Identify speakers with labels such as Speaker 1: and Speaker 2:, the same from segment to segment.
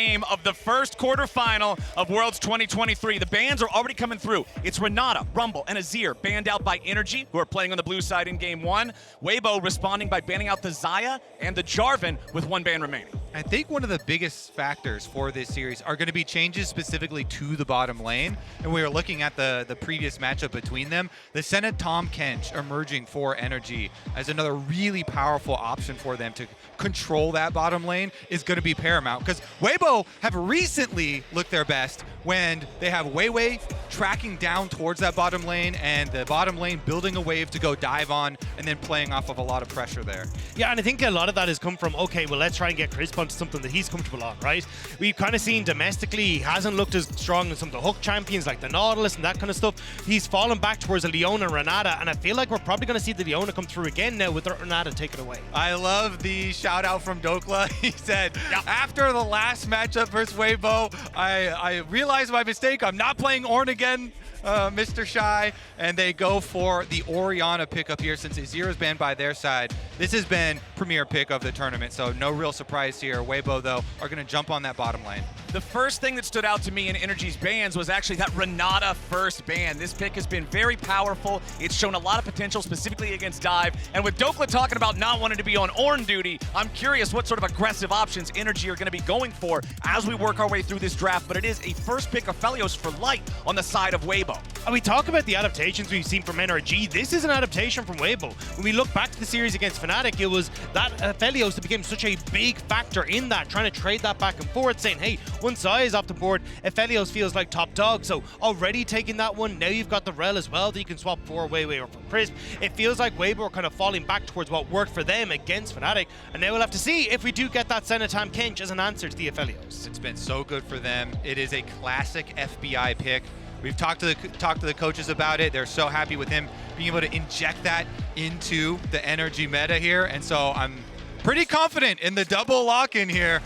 Speaker 1: Game of the first quarterfinal of Worlds 2023. The bans are already coming through. It's Renata, Rumble, and Azir banned out by NRG, who are playing on the blue side in game one. Weibo responding by banning out the Xayah and the Jarvan with one ban remaining.
Speaker 2: I think one of the biggest factors for this series are going to be changes specifically to the bottom lane. And we were looking at the previous matchup between them. The Senna Tahm Kench emerging for NRG as another really powerful option for them to control that bottom lane is going to be paramount, because Weibo have recently looked their best when they have Weiwei tracking down towards that bottom lane and the bottom lane building a wave to go dive on and then playing off of a lot of pressure there.
Speaker 3: Yeah, and I think a lot of that has come from, okay, well, let's try and get Chris onto something that he's comfortable on, right? We've kind of seen domestically, he hasn't looked as strong as some of the hook champions like the Nautilus and that kind of stuff. He's fallen back towards a Leona and Renata, and I feel like we're probably going to see the Leona come through again now with the Renata take it away.
Speaker 2: I love the shout out from Dokla. He said, after the last matchup versus Weibo, I realized my mistake. I'm not playing Ornn again, Mr. Shy. And they go for the Orianna pickup here since Azir is banned by their side. This has been premier pick of the tournament, so no real surprise here. Weibo, though, are going to jump on that bottom lane.
Speaker 1: The first thing that stood out to me in NRG's bans was actually that Renata first ban. This pick has been very powerful. It's shown a lot of potential, specifically against Dive. And with Dokla talking about not wanting to be on Ornn duty, I'm curious what sort of aggressive options NRG are going to be going for as we work our way through this draft. But it is a first pick of Felios for light on the side of Weibo.
Speaker 3: And we talk about the adaptations we've seen from NRG. This is an adaptation from Weibo. When we look back to the series against Fnatic, it was that Felios that became such a big factor in that, trying to trade that back and forth, saying, hey, once Xayah is off the board, Felios feels like top dog. So already taking that one, now you've got the Rel as well that you can swap for Weiwei or for Crisp. It feels like Weibo are kind of falling back towards what worked for them against Fnatic. And now we'll have to see if we do get that Senna Tahm Kench as an answer to the Felios.
Speaker 2: It's been so good for them. It is a classic FBI pick. We've talked to the coaches about it. They're so happy with him being able to inject that into the NRG meta here. And so I'm pretty confident in the double lock-in here.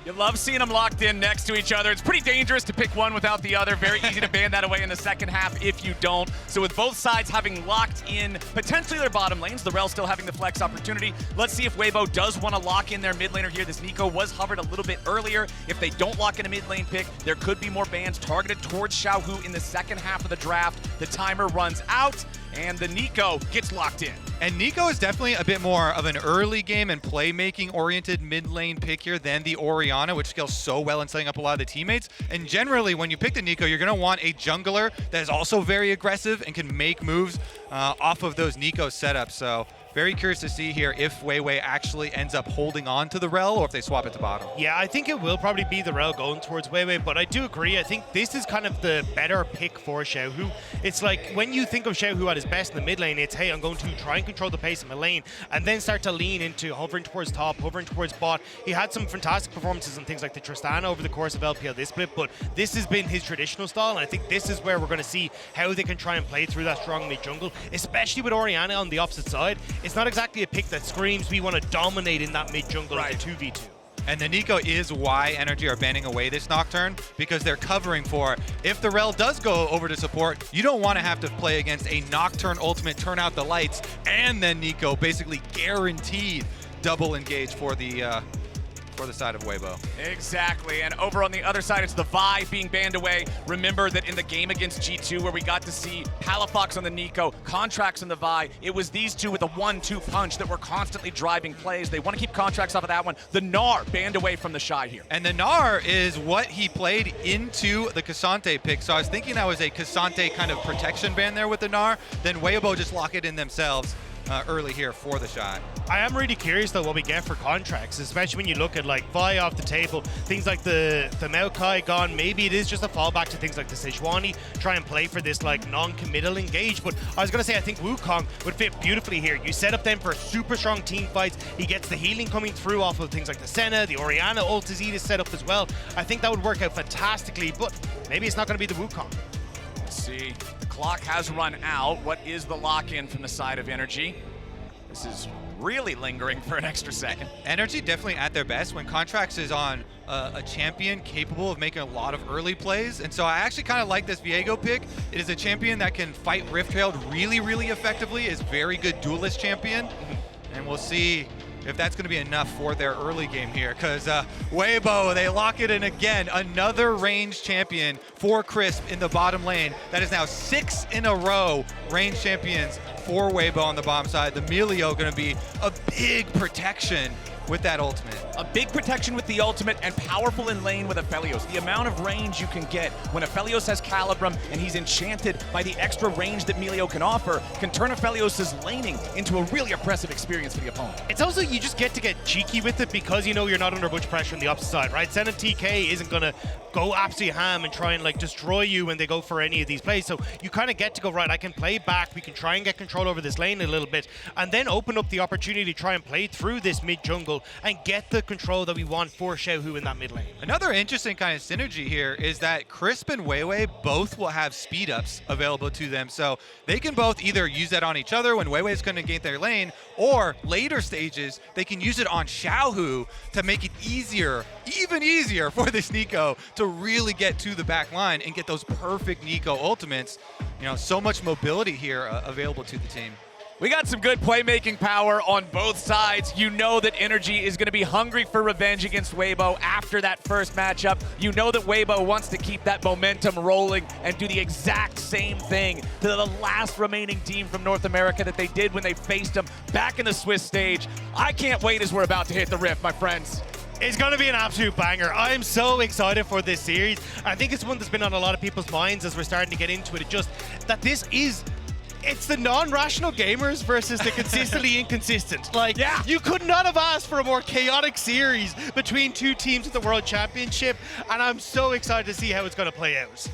Speaker 1: You love seeing them locked in next to each other. It's pretty dangerous to pick one without the other. Very easy to ban that away in the second half if you don't. So with both sides having locked in potentially their bottom lanes, the Rel still having the flex opportunity. Let's see if Weibo does want to lock in their mid laner here. This Nico was hovered a little bit earlier. If they don't lock in a mid lane pick, there could be more bans targeted towards Xiaohu in the second half of the draft. The timer runs out and the Nico gets locked in.
Speaker 2: And Nico is definitely a bit more of an early game and playmaking oriented mid lane pick here than the Orianna, which scales so well in setting up a lot of the teammates. And generally, when you pick the Nico, you're going to want a jungler that is also very aggressive and can make moves off of those Nico setups. So very curious to see here if Weiwei actually ends up holding on to the Rel or if they swap it to bottom.
Speaker 3: Yeah, I think it will probably be the Rel going towards Weiwei, but I do agree. I think this is kind of the better pick for Xiaohu. It's like when you think of Xiaohu at his best in the mid lane, it's, hey, I'm going to try and control the pace of my lane and then start to lean into hovering towards top, hovering towards bot. He had some fantastic performances on things like the Tristana over the course of LPL this split, but this has been his traditional style, and I think this is where we're going to see how they can try and play through that strong mid jungle, especially with Orianna on the opposite side. It's not exactly a pick that screams we want to dominate in that mid jungle as a 2v2.
Speaker 2: And the Nico is why NRG are banning away this Nocturne, because they're covering for, if the Rel does go over to support, you don't want to have to play against a Nocturne ultimate, turn out the lights, and then Nico basically guaranteed double engage for the side of Weibo.
Speaker 1: Exactly, and over on the other side, it's the Vi being banned away. Remember that in the game against G2, where we got to see Palafox on the Nico, Contracts on the Vi, it was these two with a 1-2 punch that were constantly driving plays. They want to keep Contracts off of that one. The Gnar banned away from the Shy here.
Speaker 2: And the Gnar is what he played into the Cassante pick, so I was thinking that was a Cassante kind of protection ban there with the Gnar. Then Weibo just lock it in themselves early here for the shot.
Speaker 3: I am really curious though what we get for Contracts, especially when you look at like Vi off the table, things like the Maokai gone. Maybe it is just a fallback to things like the Sejuani, try and play for this like non-committal engage. But I was gonna say I think Wukong would fit beautifully here. You set up them for super strong team fights. He gets the healing coming through off of things like the Senna, the Orianna ult is set up as well. I think that would work out fantastically, but maybe it's not gonna be the Wukong.
Speaker 1: Let's see. The clock has run out. What is the lock-in from the side of NRG? This is really lingering for an extra second.
Speaker 2: NRG definitely at their best when Contracts is on a champion capable of making a lot of early plays. And so I actually kind of like this Viego pick. It is a champion that can fight Rift Herald really, really effectively, is very good duelist champion. And we'll see if that's going to be enough for their early game here, because Weibo, they lock it in again. Another range champion for Crisp in the bottom lane. That is now 6 in a row range champions for Weibo on the bottom side. The Melio going to be a big protection with that ultimate.
Speaker 1: A big protection with the ultimate and powerful in lane with Aphelios. The amount of range you can get when Aphelios has Calibrum and he's enchanted by the extra range that Melio can offer can turn Aphelios' laning into a really oppressive experience for the opponent.
Speaker 3: It's also, you just get to get cheeky with it because you know you're not under much pressure on the opposite side, right? Zen and TK isn't going to go absolutely ham and try and like destroy you when they go for any of these plays. So you kind of get to go, right, I can play back, we can try and get control over this lane a little bit, and then open up the opportunity to try and play through this mid jungle and get the control that we want for Xiaohu in that mid lane.
Speaker 2: Another interesting kind of synergy here is that Crisp and Weiwei both will have speed ups available to them, so they can both either use that on each other when Weiwei's going to gain their lane, or later stages they can use it on Xiaohu to make it easier, even easier for this Nico to really get to the back line and get those perfect Nico ultimates. You know, so much mobility here available to the team.
Speaker 1: We got some good playmaking power on both sides. You know that NRG is going to be hungry for revenge against Weibo after that first matchup. You know that Weibo wants to keep that momentum rolling and do the exact same thing to the last remaining team from North America that they did when they faced them back in the Swiss stage. I can't wait as we're about to hit the rift, my friends.
Speaker 3: It's going to be an absolute banger. I'm so excited for this series. I think it's one that's been on a lot of people's minds as we're starting to get into it. It's just that it's the non-rational gamers versus the consistently inconsistent. Like,
Speaker 1: yeah.
Speaker 3: You could not have asked for a more chaotic series between two teams at the World Championship, and I'm so excited to see how it's going to play out.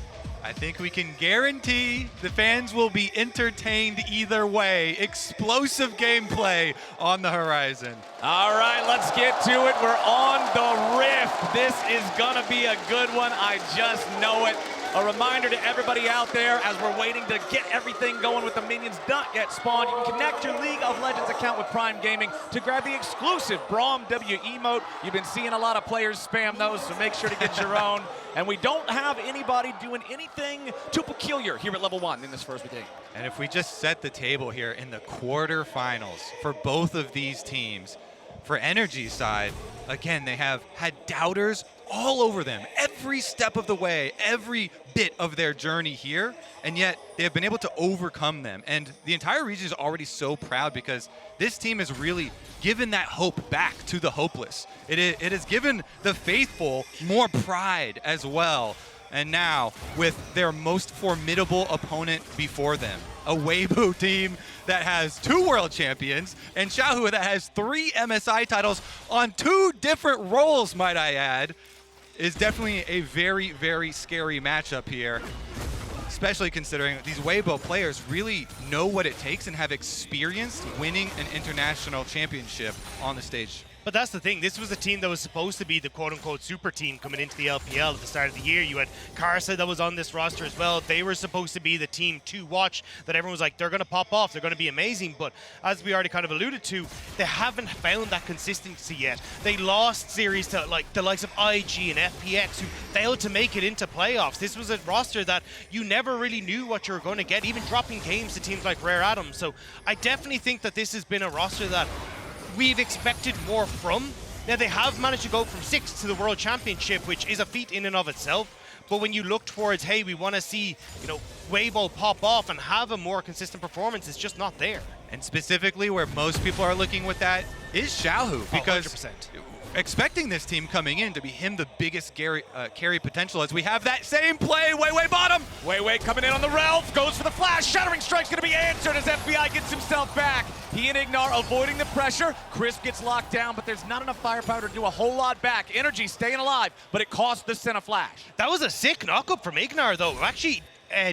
Speaker 2: I think we can guarantee the fans will be entertained either way. Explosive gameplay on the horizon.
Speaker 1: All right, let's get to it. We're on the rift. This is gonna be a good one. I just know it. A reminder to everybody out there as we're waiting to get everything going with the minions not yet spawned. You can connect your League of Legends account with Prime Gaming to grab the exclusive Braum W emote. You've been seeing a lot of players spam those, so make sure to get your own. And we don't have anybody doing anything too peculiar here at level 1 in this first game.
Speaker 2: And if we just set the table here in the quarterfinals for both of these teams, for NRG's side, again, they have had doubters all over them every step of the way, every bit of their journey here, and yet they have been able to overcome them. And the entire region is already so proud because this team has really given that hope back to the hopeless. It has given the faithful more pride as well. And now, with their most formidable opponent before them, a Weibo team that has 2 world champions, and Xiaohu that has 3 MSI titles on 2 different roles, might I add, is definitely a very, very scary matchup here, especially considering these Weibo players really know what it takes and have experienced winning an international championship on the stage.
Speaker 3: But that's the thing. This was a team that was supposed to be the quote-unquote super team coming into the LPL at the start of the year. You had Karsa that was on this roster as well. They were supposed to be the team to watch that everyone was like, they're going to pop off. They're going to be amazing. But as we already kind of alluded to, they haven't found that consistency yet. They lost series to like the likes of IG and FPX who failed to make it into playoffs. This was a roster that you never really knew what you were going to get, even dropping games to teams like Rare Atom. So I definitely think that this has been a roster that we've expected more from. Now, they have managed to go from 6 to the World Championship, which is a feat in and of itself. But when you look towards, hey, we want to see, you know, Weibo pop off and have a more consistent performance, it's just not there.
Speaker 2: And specifically where most people are looking with that is Xiaohu, because
Speaker 3: 100%.
Speaker 2: expecting this team coming in to be him the biggest carry potential as we have that same play, Weiwei bottom.
Speaker 1: Weiwei coming in on the Ralph, goes for the flash, Shattering Strike's gonna be answered as FBI gets himself back. He and Ignar avoiding the pressure. Crisp gets locked down, but there's not enough firepower to do a whole lot back. NRG staying alive, but it cost the Senna flash.
Speaker 3: That was a sick knockup from Ignar, though. Actually,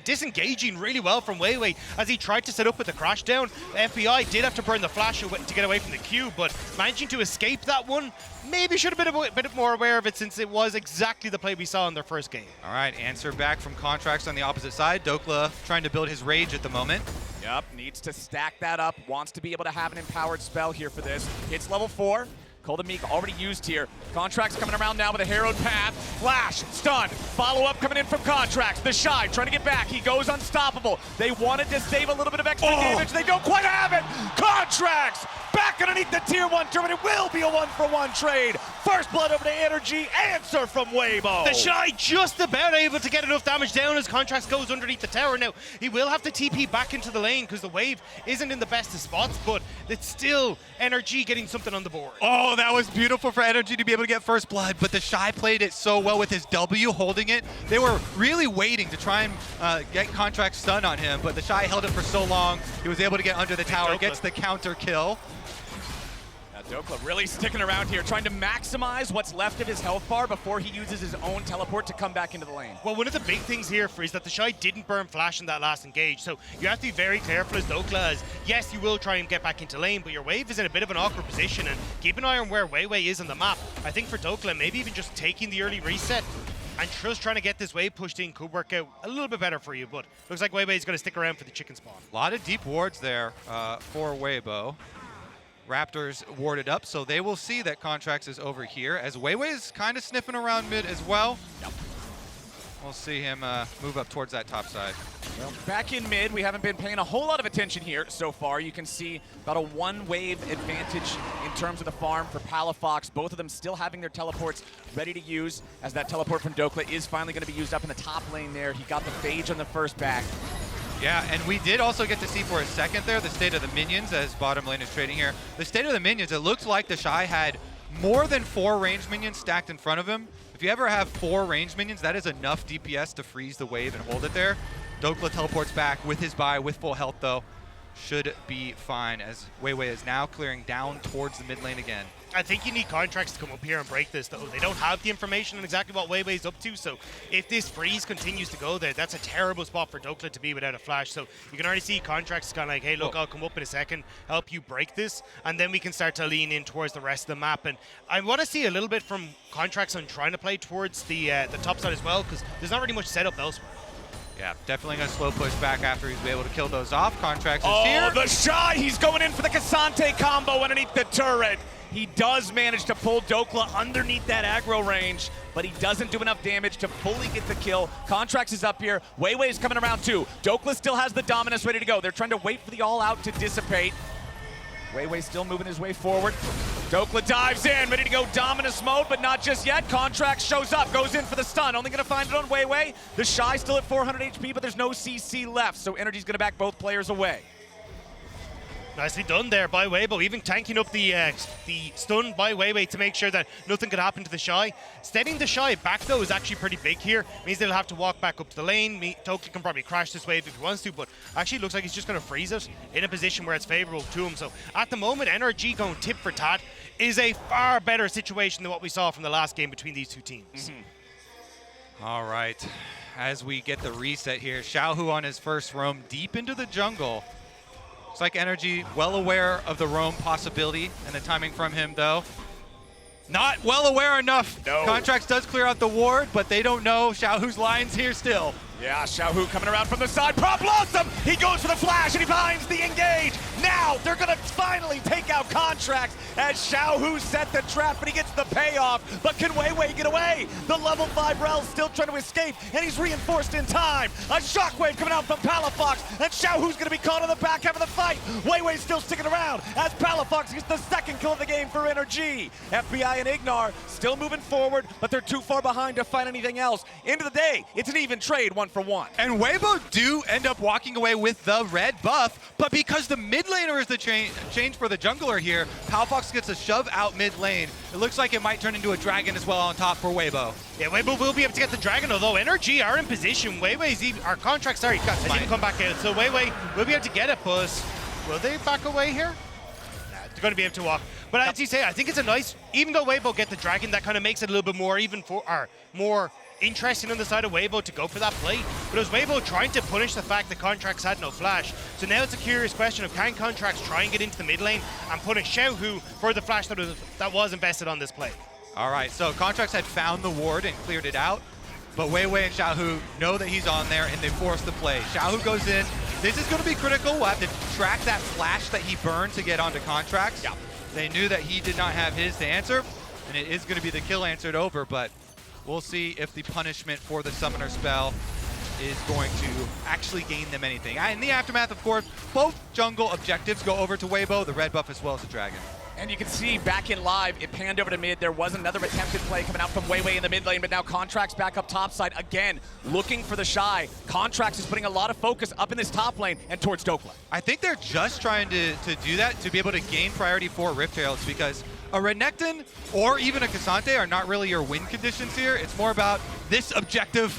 Speaker 3: disengaging really well from Weiwei as he tried to set up with the crash down. FBI did have to burn the flash to get away from the Q, but managing to escape that one, maybe should have been a bit more aware of it since it was exactly the play we saw in their first game.
Speaker 2: All right, answer back from Contracts on the opposite side. Dokla trying to build his rage at the moment.
Speaker 1: Yep, needs to stack that up, wants to be able to have an empowered spell here for this. Hits level 4. Golden Meek already used here. Contracts coming around now with a harrowed path. Flash, stun, follow-up coming in from Contracts. The Shy trying to get back. He goes unstoppable. They wanted to save a little bit of extra damage. They don't quite have it. Contracts back underneath the tier 1 turret. It will be a 1-for-1 trade. First blood over to NRG. Answer from Weibo.
Speaker 3: The Shy just about able to get enough damage down as Contracts goes underneath the tower. Now, he will have to TP back into the lane because the wave isn't in the best of spots, but it's still NRG getting something on the board.
Speaker 2: Oh, that was beautiful for NRG to be able to get first blood, but the Shy played it so well with his W holding it. They were really waiting to try and get Contract stun on him, but the Shy held it for so long. He was able to get under the tower, gets the counter kill.
Speaker 1: Dokla really sticking around here, trying to maximize what's left of his health bar before he uses his own teleport to come back into the lane.
Speaker 3: Well, one of the big things here is that the Shy didn't burn Flash in that last engage, so you have to be very careful as Dokla, as yes, you will try and get back into lane, but your wave is in a bit of an awkward position, and keep an eye on where Weiwei is on the map. I think for Dokla, maybe even just taking the early reset and just trying to get this wave pushed in could work out a little bit better for you, but looks like Weiwei is going to stick around for the chicken spawn.
Speaker 2: A lot of deep wards there for Weibo. Raptors warded up, so they will see that Contracts is over here, as Weiwei is kind of sniffing around mid as well.
Speaker 1: Yep.
Speaker 2: We'll see him move up towards that top side.
Speaker 1: Well, back in mid, we haven't been paying a whole lot of attention here so far. You can see about a 1-wave advantage in terms of the farm for Palafox. Both of them still having their teleports ready to use, as that teleport from Dokla is finally going to be used up in the top lane there. He got the Phage on the first back.
Speaker 2: Yeah, and we did also get to see for a second there the state of the minions as bottom lane is trading here. The state of the minions, it looked like the Shy had more than 4 ranged minions stacked in front of him. If you ever have 4 ranged minions, that is enough DPS to freeze the wave and hold it there. Dokla teleports back with his buy, with full health though. Should be fine, as Weiwei is now clearing down towards the mid lane again.
Speaker 3: I think you need Contracts to come up here and break this, though. They don't have the information on exactly what Weiwei's up to, so if this freeze continues to go there, that's a terrible spot for Dokla to be without a flash. So you can already see Contracts kind of like, hey, look, I'll come up in a second, help you break this, and then we can start to lean in towards the rest of the map. And I want to see a little bit from Contracts on trying to play towards the top side as well, because there's not really much setup elsewhere.
Speaker 2: Yeah, definitely going to slow push back after he's able to kill those off. Contracts is here.
Speaker 1: Oh, the Shy, he's going in for the Cassante combo underneath the turret. He does manage to pull Dokla underneath that aggro range, but he doesn't do enough damage to fully get the kill. Contracts is up here. Weiwei is coming around too. Dokla still has the Dominus ready to go. They're trying to wait for the all-out to dissipate. Weiwei still moving his way forward. Dokla dives in, ready to go Dominus mode, but not just yet. Contract shows up, goes in for the stun. Only going to find it on Weiwei. The Shy still at 400 HP, but there's no CC left, so NRG's going to back both players away.
Speaker 3: Nicely done there by Weibo, even tanking up the stun by Weiwei to make sure that nothing could happen to the Shy. Steadying the Shy back, though, is actually pretty big here. Means they'll have to walk back up to the lane. Dokla can probably crash this wave if he wants to, but actually looks like he's just going to freeze it in a position where it's favorable to him. So at the moment, NRG going tip for tat is a far better situation than what we saw from the last game between these two teams.
Speaker 2: All right, as we get the reset here, Xiaohu on his first roam deep into the jungle. Looks like NRG well aware of the roam possibility and the timing from him, though. Not well aware enough.
Speaker 1: No.
Speaker 2: Contracts does clear out the ward, but they don't know Xiaohu's lines here still.
Speaker 1: Yeah, Xiaohu coming around from the side. Prop lost him! He goes for the flash and he finds the engage. Now they're gonna finally take out Contracts as Xiaohu set the trap, but he gets the payoff. But can Weiwei get away? The level 5 Rel's still trying to escape, and he's reinforced in time. A shockwave coming out from Palafox, and Xiaohu's gonna be caught in the back half of the fight. Weiwei's still sticking around as Palafox gets the second kill of the game for NRG. FBI and Ignar still moving forward, but they're too far behind to find anything else. End of the day, it's an even trade, 1-for-1.
Speaker 2: And Weibo do end up walking away with the red buff, but because the mid laner is the change for the jungler here, Palafox gets a shove out mid lane. It looks like it might turn into a dragon as well on top for Weibo.
Speaker 3: Yeah, Weibo will be able to get the dragon, although NRG are in position. Weiwei's even, our contract, sorry, has even come back out. So Weiwei will be able to get it, but will they back away here? Nah, they're going to be able to walk. But as you say, I think it's a nice, even though Weibo get the dragon, that kind of makes it a little bit more even for, or more interesting on the side of Weibo to go for that play. But it was Weibo trying to punish the fact that Contracts had no flash. So now it's a curious question of can Contracts try and get into the mid lane and punish Xiaohu for the flash that was invested on this play.
Speaker 2: All right, so Contracts had found the ward and cleared it out, but Weiwei and Xiaohu know that he's on there and they force the play. Xiaohu goes in. This is going to be critical. We'll have to track that flash that he burned to get onto Contracts.
Speaker 1: Yeah.
Speaker 2: They knew that he did not have his to answer, and it is going to be the kill answered over, but we'll see if the punishment for the Summoner spell is going to actually gain them anything. In the aftermath, of course, both jungle objectives go over to Weibo, the red buff as well as the dragon.
Speaker 1: And you can see back in live, it panned over to mid. There was another attempted play coming out from Weiwei in the mid lane, but now Contracts back up top side again, looking for the Shy. Contracts is putting a lot of focus up in this top lane and towards Dokla.
Speaker 2: I think they're just trying to do that to be able to gain priority for Rift Heralds, because a Renekton or even a Cassante are not really your win conditions here. It's more about this objective.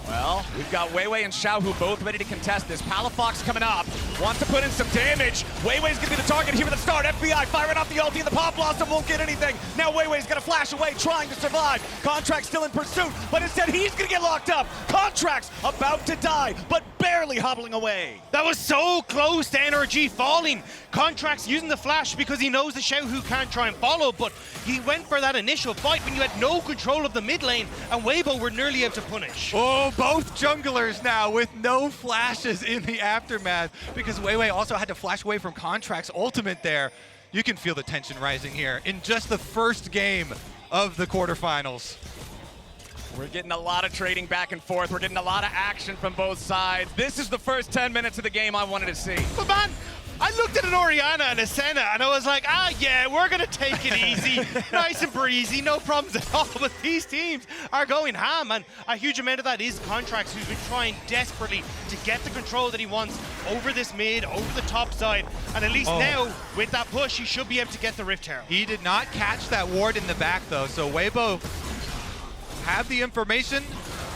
Speaker 1: Well, we've got Weiwei and Xiaohu both ready to contest this. Palafox coming up, wants to put in some damage. Weiwei's gonna be the target here at the start. FBI firing off the ulti and the pop blossom won't get anything. Now Weiwei's gonna flash away, trying to survive. Contract's still in pursuit, but instead he's gonna get locked up. Contract's about to die, but barely hobbling away.
Speaker 3: That was so close to NRG falling. Contracts using the flash because he knows the Xiaohu can't try and follow, but he went for that initial fight when you had no control of the mid lane, and Weibo were nearly able to punish.
Speaker 2: Oh, both junglers now with no flashes in the aftermath, because Weiwei also had to flash away from Contract's ultimate there. You can feel the tension rising here in just the first game of the quarterfinals.
Speaker 1: We're getting a lot of trading back and forth. We're getting a lot of action from both sides. This is the first 10 minutes of the game I wanted to see.
Speaker 3: But man, I looked at an Orianna and a Senna and I was like, yeah, we're gonna take it easy, nice and breezy, no problems at all. But these teams are going ham, and a huge amount of that is Contracts, who's been trying desperately to get the control that he wants over this mid, over the top side. And at least now, with that push, he should be able to get the Rift Herald.
Speaker 2: He did not catch that ward in the back though, so Weibo have the information,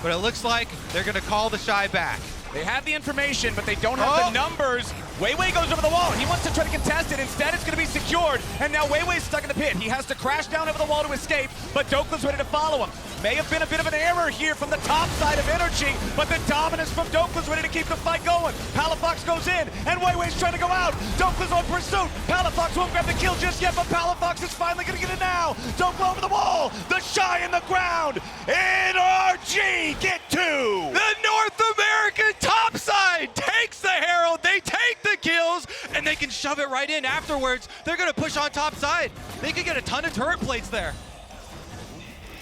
Speaker 2: but it looks like they're gonna call the Shy back.
Speaker 1: They have the information, but they don't have the numbers. Weiwei goes over the wall. He wants to try to contest it. Instead, it's going to be secured. And now Weiwei's stuck in the pit. He has to crash down over the wall to escape, but Dokla's ready to follow him. May have been a bit of an error here from the top side of NRG, but the dominance from Dokla's ready to keep the fight going. Palafox goes in, and Weiwei's trying to go out. Dokla's on pursuit. Palafox won't grab the kill just yet, but Palafox is finally going to get it now. Dokla over the wall. The Shy in the ground. NRG get two.
Speaker 2: The North American top side takes the Herald, they take the kills, and they can shove it right in afterwards. They're gonna push on top side. They could get a ton of turret plates there.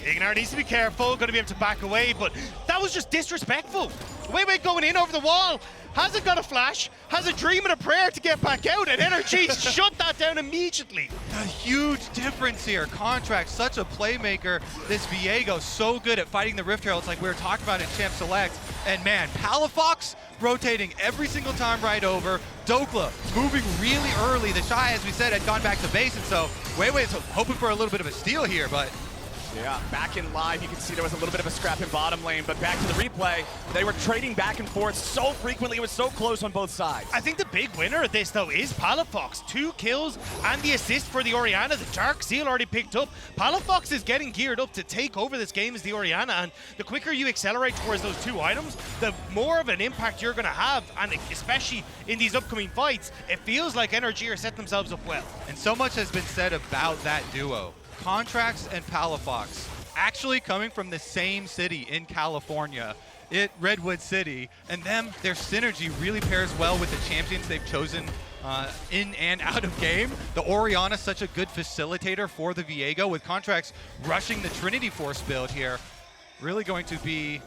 Speaker 3: Ignar needs to be careful, gonna be able to back away, but that was just disrespectful. Weiwei going in over the wall, hasn't got a flash, has a dream and a prayer to get back out, and NRG shut that down immediately.
Speaker 2: A huge difference here. Contract, such a playmaker. This Viego, so good at fighting the Rift Heralds like we were talking about in Champ Select. And man, Palafox rotating every single time right over. Dokla moving really early. The Shy, as we said, had gone back to base, and so Weiwei is hoping for a little bit of a steal here, but
Speaker 1: yeah, back in live, you can see there was a little bit of a scrap in bottom lane, but back to the replay, they were trading back and forth so frequently, it was so close on both sides.
Speaker 3: I think the big winner of this, though, is Palafox. 2 kills and the assist for the Orianna. The Dark Seal already picked up. Palafox is getting geared up to take over this game as the Orianna, and the quicker you accelerate towards those 2 items, the more of an impact you're going to have, and especially in these upcoming fights, it feels like NRG are setting themselves up well.
Speaker 2: And so much has been said about that duo. Contracts and Palafox actually coming from the same city in California, Redwood City, and their synergy really pairs well with the champions they've chosen in and out of game. The Orianna, such a good facilitator for the Viego, with Contracts rushing the Trinity Force build here. Really going to be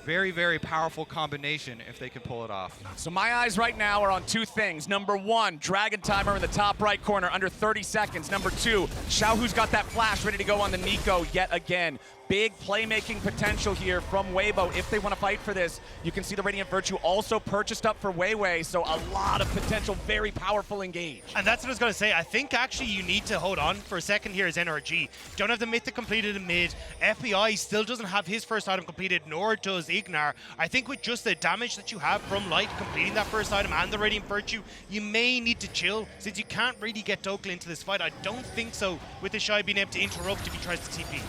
Speaker 2: very, very powerful combination if they can pull it off.
Speaker 1: So my eyes right now are on 2 things. Number 1, Dragon Timer in the top right corner, under 30 seconds. Number 2, Xiaohu's got that flash ready to go on the Nico yet again. Big playmaking potential here from Weibo if they want to fight for this. You can see the Radiant Virtue also purchased up for Weiwei, so a lot of potential, very powerful engage.
Speaker 3: And that's what I was going to say. I think actually you need to hold on for a second here as NRG. Don't have the Mythic completed in mid. FBI still doesn't have his first item completed, nor does Ignar. I think with just the damage that you have from Light completing that first item and the Radiant Virtue, you may need to chill since you can't really get Dokla into this fight. I don't think so with the Shy being able to interrupt if he tries to TP.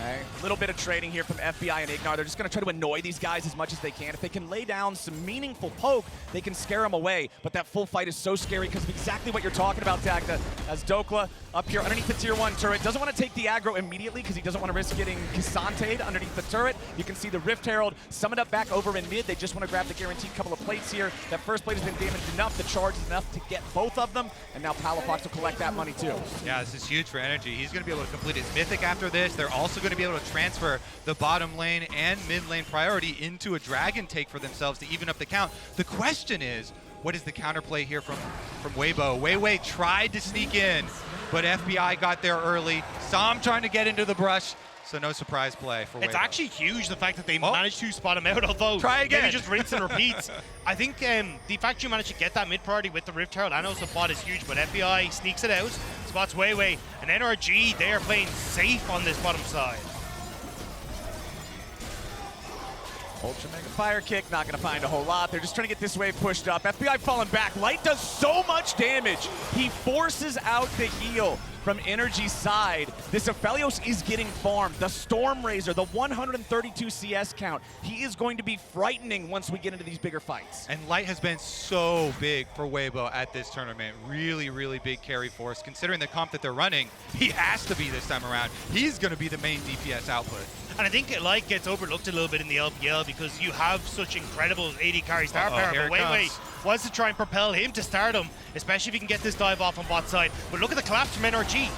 Speaker 1: Okay. A little bit of trading here from FBI and Ignar. They're just going to try to annoy these guys as much as they can. If they can lay down some meaningful poke, they can scare them away. But that full fight is so scary because of exactly what you're talking about, Dagda. As Dokla up here underneath the tier 1 turret, doesn't want to take the aggro immediately because he doesn't want to risk getting Kissante'd underneath the turret. You can see the Rift Herald summoned up back over in mid. They just want to grab the guaranteed couple of plates here. That first plate has been damaged enough. The charge is enough to get both of them. And now Palafox will collect that money too.
Speaker 2: Yeah, this is huge for NRG. He's going to be able to complete his Mythic after this. They're also going to be able to transfer the bottom lane and mid lane priority into a Dragon take for themselves to even up the count. The question is, what is the counterplay here from Weibo? Weiwei tried to sneak in, but FBI got there early. Saw him trying to get into the brush, so no surprise play for Weibo.
Speaker 3: It's actually huge, the fact that they managed to spot him out, although
Speaker 2: try again.
Speaker 3: maybe just rinse and repeats. I think the fact you managed to get that mid priority with the Rift Herald and also bot is huge, but FBI sneaks it out, spots Weiwei, and NRG, they are playing safe on this bottom side.
Speaker 1: Ultra Mega Fire Kick, not going to find a whole lot. They're just trying to get this wave pushed up. FBI falling back. Light does so much damage. He forces out the heal from NRG's side. This Aphelios is getting farmed. The Storm Razor, the 132 CS count. He is going to be frightening once we get into these bigger fights.
Speaker 2: And Light has been so big for Weibo at this tournament. Really, really big carry force. Considering the comp that they're running, he has to be this time around. He's going to be the main DPS output.
Speaker 3: And I think Light gets overlooked a little bit in the LPL because you have such incredible AD carry star power. But Weiwei wants to try and propel him to stardom, especially if he can get this dive off on bot side. But look at the collapse from NRG.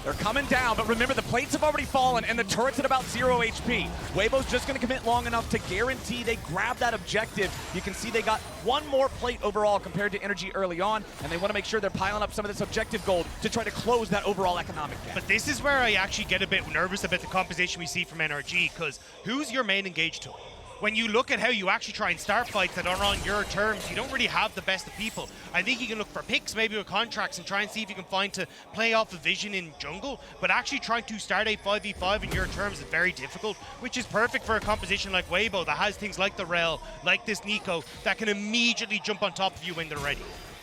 Speaker 1: They're coming down, but remember, the plates have already fallen, and the turret's at about 0 HP. Weibo's just going to commit long enough to guarantee they grab that objective. You can see they got one more plate overall compared to NRG early on, and they want to make sure they're piling up some of this objective gold to try to close that overall economic gap.
Speaker 3: But this is where I actually get a bit nervous about the composition we see from NRG, because who's your main engaged tool? When you look at how you actually try and start fights that are on your terms, you don't really have the best of people. I think you can look for picks, maybe with contracts, and try and see if you can find to play off the vision in jungle, but actually trying to start a 5v5 in your terms is very difficult, which is perfect for a composition like Weibo that has things like the Rel, like this Nico, that can immediately jump on top of you when they're ready.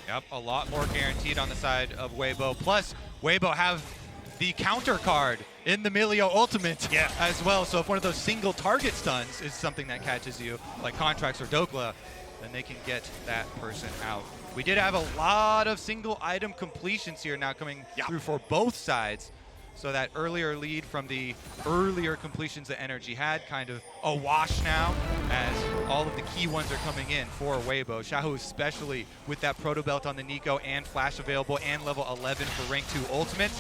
Speaker 2: Yep, a lot more guaranteed on the side of Weibo. Plus, Weibo have the counter card in the Milio ultimate as well. So if one of those single target stuns is something that catches you, like Contracts or Dokla, then they can get that person out. We did have a lot of single item completions here now coming through for both sides. So that earlier lead from the earlier completions that NRG had kind of a wash now, as all of the key ones are coming in for Weibo. Xiaohu especially with that Proto Belt on the Nico and Flash available and level 11 for rank 2 ultimate.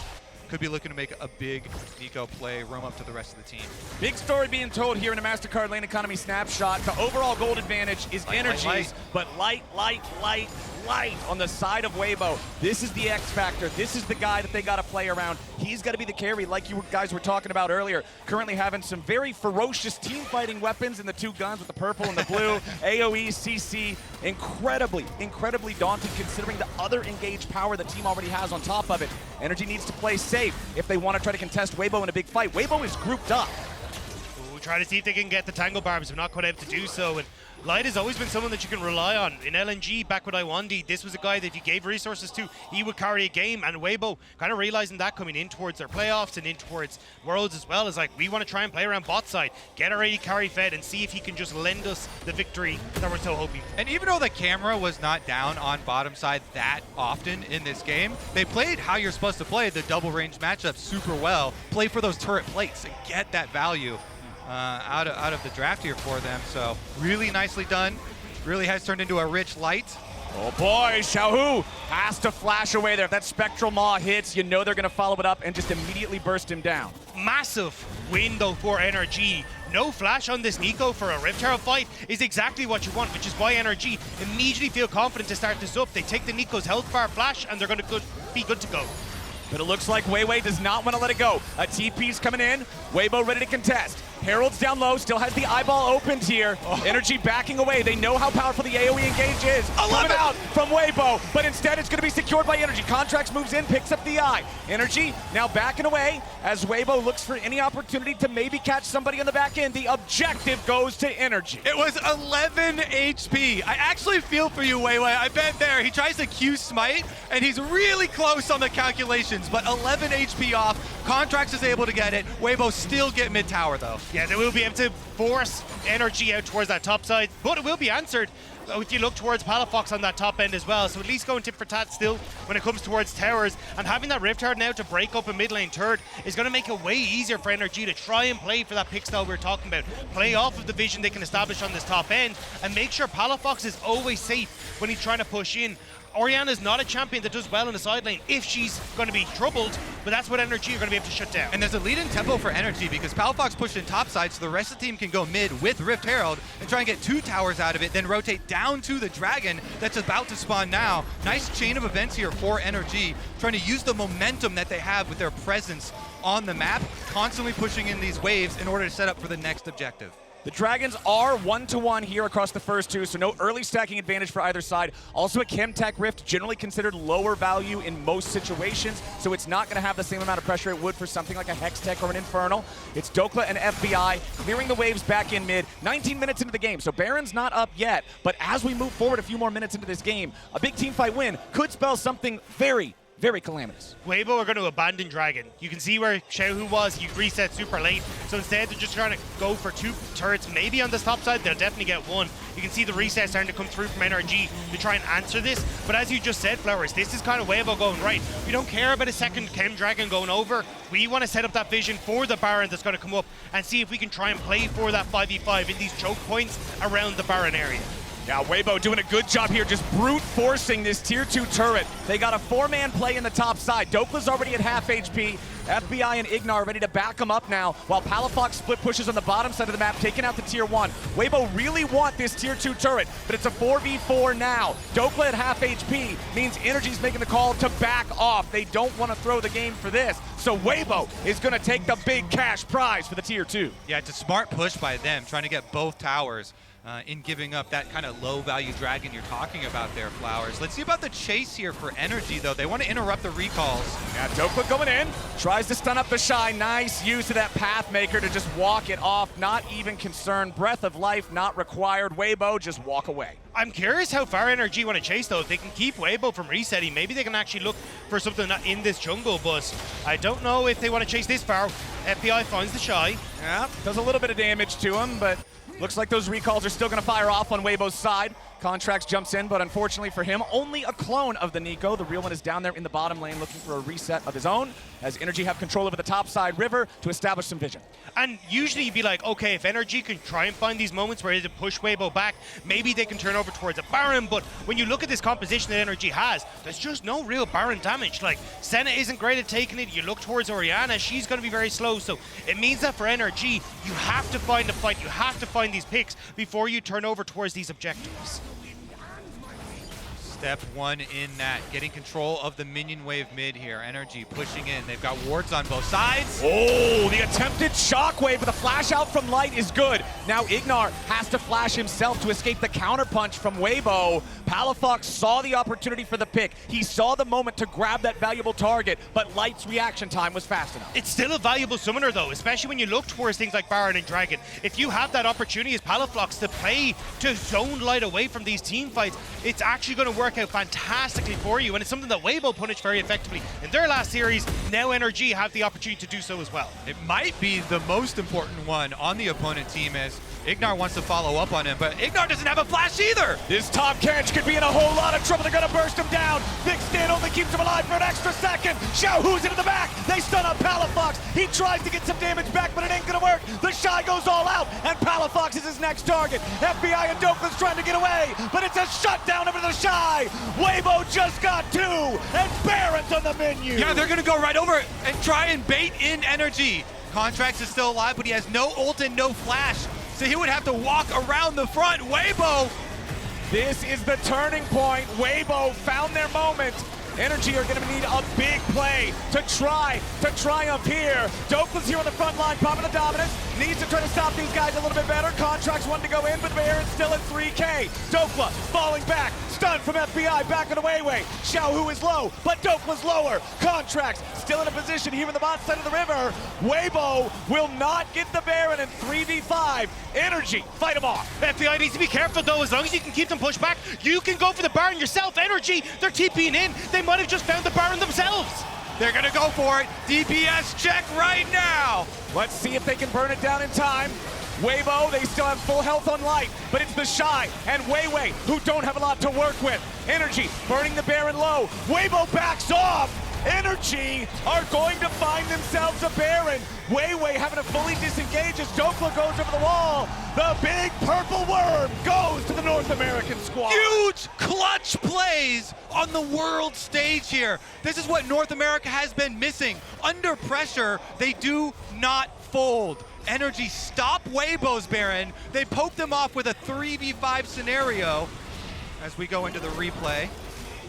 Speaker 2: Could be looking to make a big Nico play, roam up to the rest of the team.
Speaker 1: Big story being told here in a MasterCard Lane Economy snapshot. The overall gold advantage is NRG's, but light on the side of Weibo. This is the X factor. This is the guy that they got to play around. He's got to be the carry, like you guys were talking about earlier. Currently having some very ferocious team fighting weapons in the two guns with the purple and the blue. AoE, CC, incredibly daunting considering the other engaged power the team already has on top of it. NRG needs to play safe if they want to try to contest Weibo in a big fight. Weibo is grouped up.
Speaker 3: We'll try to see if they can get the Tangle Barbs, but not quite able to do so. And Light has always been someone that you can rely on. In LNG, back with Iwandi, this was a guy that if you gave resources to, he would carry a game. And Weibo, kind of realizing that coming in towards their playoffs and in towards Worlds as well, is like, we want to try and play around bot side, get our AD carry fed, and see if he can just lend us the victory that we're so hoping for.
Speaker 2: And even though the camera was not down on bottom side that often in this game, they played how you're supposed to play the double range matchup super well. Play for those turret plates and get that value out of the draft here for them. So really nicely done. Really has turned into a rich Light.
Speaker 1: Oh boy, Xiaohu has to flash away there. If that Spectral Maw hits, you know they're going to follow it up and just immediately burst him down.
Speaker 3: Massive window for NRG. No flash on this Nico for a Rift Herald fight is exactly what you want, which is why NRG immediately feel confident to start this up. They take the Nico's health bar flash and they're going to be good to go.
Speaker 1: But it looks like Weiwei does not want to let it go. A TP's coming in. Weibo ready to contest. Herald's down low, still has the eyeball opened here. NRG backing away. They know how powerful the AoE engage is. Coming out from Weibo, but instead it's going to be secured by NRG. Contracts moves in, picks up the eye. NRG now backing away as Weibo looks for any opportunity to maybe catch somebody on the back end. The objective goes to NRG.
Speaker 2: It was 11 HP. I actually feel for you, Weiwei. I've been there. He tries to Q smite, and he's really close on the calculations, but 11 HP off. Contracts is able to get it. Weibo still get mid tower though.
Speaker 3: Yeah, they will be able to force NRG out towards that top side, but it will be answered if you look towards Palafox on that top end as well. So at least going tit for tat still when it comes towards towers, and having that Rift Guard now to break up a mid lane turret is going to make it way easier for NRG to try and play for that pick style we were talking about. Play off of the vision they can establish on this top end and make sure Palafox is always safe when he's trying to push in. Orianna's not a champion that does well in the side lane if she's going to be troubled, but that's what NRG are going to be able to shut down.
Speaker 2: And there's a lead in tempo for NRG because Palafox pushed in top side, so the rest of the team can go mid with Rift Herald and try and get 2 towers out of it, then rotate down to the Dragon that's about to spawn now. Nice chain of events here for NRG, trying to use the momentum that they have with their presence on the map, constantly pushing in these waves in order to set up for the next objective.
Speaker 1: The Dragons are 1-1 here across the first 2, so no early stacking advantage for either side. Also a Chemtech Rift, generally considered lower value in most situations, so it's not going to have the same amount of pressure it would for something like a Hextech or an Infernal. It's Dokla and FBI clearing the waves back in mid, 19 minutes into the game, so Baron's not up yet, but as we move forward a few more minutes into this game, a big teamfight win could spell something very calamitous.
Speaker 3: Weibo are going to abandon Dragon. You can see where Xiaohu was. He reset super late. So instead, they're just trying to go for 2 turrets. Maybe on this top side, they'll definitely get 1. You can see the reset starting to come through from NRG to try and answer this. But as you just said, Flowers, this is kind of Weibo going, right, we don't care about a second Chem Dragon going over. We want to set up that vision for the Baron that's going to come up and see if we can try and play for that 5v5 in these choke points around the Baron area.
Speaker 1: Now Weibo doing a good job here, just brute forcing this tier 2 turret. They got a 4-man play in the top side. Dokla's already at half HP. FBI and Ignar ready to back him up now, while Palafox split pushes on the bottom side of the map, taking out the tier 1. Weibo really want this tier 2 turret, but it's a 4v4 now. Dokla at half HP means NRG's making the call to back off. They don't want to throw the game for this. So Weibo is going to take the big cash prize for the tier 2.
Speaker 2: Yeah, it's a smart push by them, trying to get both towers. In giving up that kind of low-value Dragon you're talking about there, Flowers. Let's see about the chase here for NRG, though. They want to interrupt the recalls.
Speaker 1: Yeah, Dokla going in, tries to stun up the Shy. Nice use of that Pathmaker to just walk it off. Not even concerned. Breath of Life not required. Weibo, just walk away.
Speaker 3: I'm curious how far NRG want to chase, though. If they can keep Weibo from resetting, maybe they can actually look for something in this jungle, but I don't know if they want to chase this far. FBI finds the Shy.
Speaker 1: Yeah, does a little bit of damage to him, but looks like those recalls are still going to fire off on Weibo's side. Contracts jumps in, but unfortunately for him, only a clone of the Nico. The real one is down there in the bottom lane looking for a reset of his own, as NRG have control over the top side river to establish some vision.
Speaker 3: And usually you'd be like, okay, if NRG can try and find these moments where they push Weibo back, maybe they can turn over towards a Baron, but when you look at this composition that NRG has, there's just no real Baron damage. Like, Senna isn't great at taking it. You look towards Orianna, she's going to be very slow, so it means that for NRG, you have to find a fight, you have to find these picks before you turn over towards these objectives.
Speaker 2: Step 1 in that, getting control of the minion wave mid here. NRG pushing in. They've got wards on both sides.
Speaker 1: Oh, the attempted shockwave, but the flash out from Light is good. Now Ignar has to flash himself to escape the counterpunch from Weibo. Palafox saw the opportunity for the pick. He saw the moment to grab that valuable target, but Light's reaction time was fast enough.
Speaker 3: It's still a valuable summoner, though, especially when you look towards things like Baron and Dragon. If you have that opportunity as Palafox to play to zone Light away from these team fights, it's actually going to work out fantastically for you, and it's something that Weibo punished very effectively in their last series. Now NRG have the opportunity to do so as well.
Speaker 2: It might be the most important one on the opponent team, as Ignar wants to follow up on him, but Ignar doesn't have a flash either.
Speaker 1: This top Kench could be in a whole lot of trouble. They're going to burst him down. Big stand only keeps him alive for an extra second. Xiaohu's into the back. They stun up Palafox. He tries to get some damage back, but it ain't going to work. The Shy goes all out, and Palafox is his next target. FBI and Dokla's trying to get away, but it's a shutdown over the Shy. Weibo just got 2, and Baron's on the menu.
Speaker 2: Yeah, they're going to go right over and try and bait in NRG. Contracts is still alive, but he has no ult and no flash, so he would have to walk around the front. Weibo!
Speaker 1: This is the turning point. Weibo found their moment. NRG are going to need a big play to try to triumph here. Dokla's here on the front line, popping the dominance. Needs to try to stop these guys a little bit better. Contracts wanted to go in, but Baron's still at 3K. Dokla falling back. Stun from FBI, back on the wayway. Xiaohu is low, but Dokla's lower. Contracts still in a position here in the bot side of the river. Weibo will not get the Baron in 3v5. NRG, fight him off.
Speaker 3: FBI needs to be careful, though. As long as you can keep them pushed back, you can go for the Baron yourself. NRG, they're TPing in. They might have just found the Baron themselves.
Speaker 2: They're gonna go for it. DPS check right now.
Speaker 1: Let's see if they can burn it down in time. Weibo, they still have full health on light, but it's the Shy and Weiwei who don't have a lot to work with. NRG burning the Baron low. Weibo backs off. NRG are going to find themselves a Baron. Weiwei having to fully disengage as Dokla goes over the wall. The big purple worm goes to the North American squad.
Speaker 2: Huge clutch plays on the world stage here. This is what North America has been missing. Under pressure, they do not fold. NRG stop Weibo's Baron. They poke them off with a 3v5 scenario as we go into the replay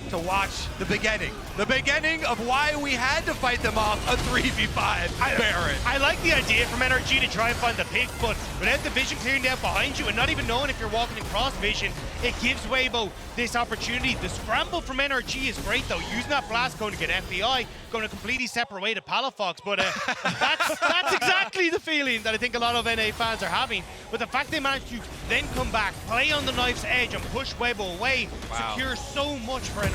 Speaker 2: to watch the beginning of why we had to fight them off a 3v5 Baron.
Speaker 3: I like the idea from NRG to try and find the pick, but without the vision clearing down behind you and not even knowing if you're walking across vision, it gives Weibo this opportunity. The scramble from NRG is great though, using that blast going to get FBI, going a completely separate way to Palafox, but that's exactly the feeling that I think a lot of NA fans are having. But the fact they managed to then come back, play on the knife's edge and push Weibo away, secures so much for NRG.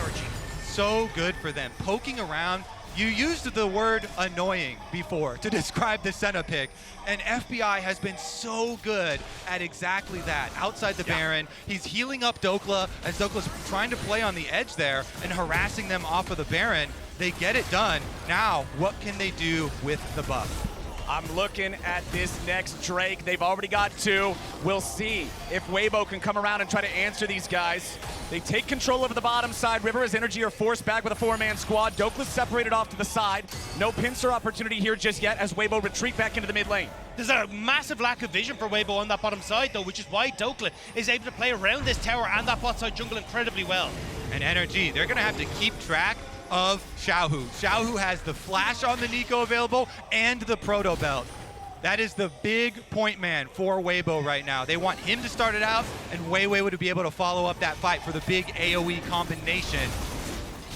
Speaker 2: So good for them. Poking around. You used the word annoying before to describe the Senna pick, and FBI has been so good at exactly that. Outside the Baron, he's healing up Dokla as Dokla's trying to play on the edge there and harassing them off of the Baron. They get it done. Now, what can they do with the buff?
Speaker 1: I'm looking at this next Drake. They've already got two. We'll see if Weibo can come around and try to answer these guys. They take control over the bottom side. River as NRG are forced back with a 4-man squad. Dokla's separated off to the side. No pincer opportunity here just yet as Weibo retreat back into the mid lane.
Speaker 3: There's a massive lack of vision for Weibo on that bottom side though, which is why Dokla is able to play around this tower and that bot side jungle incredibly well.
Speaker 2: And NRG, they're gonna have to keep track of Xiaohu. Xiaohu has the flash on the Nico available and the proto belt. That is the big point man for Weibo right now. They want him to start it out, and Weiwei would be able to follow up that fight for the big AoE combination.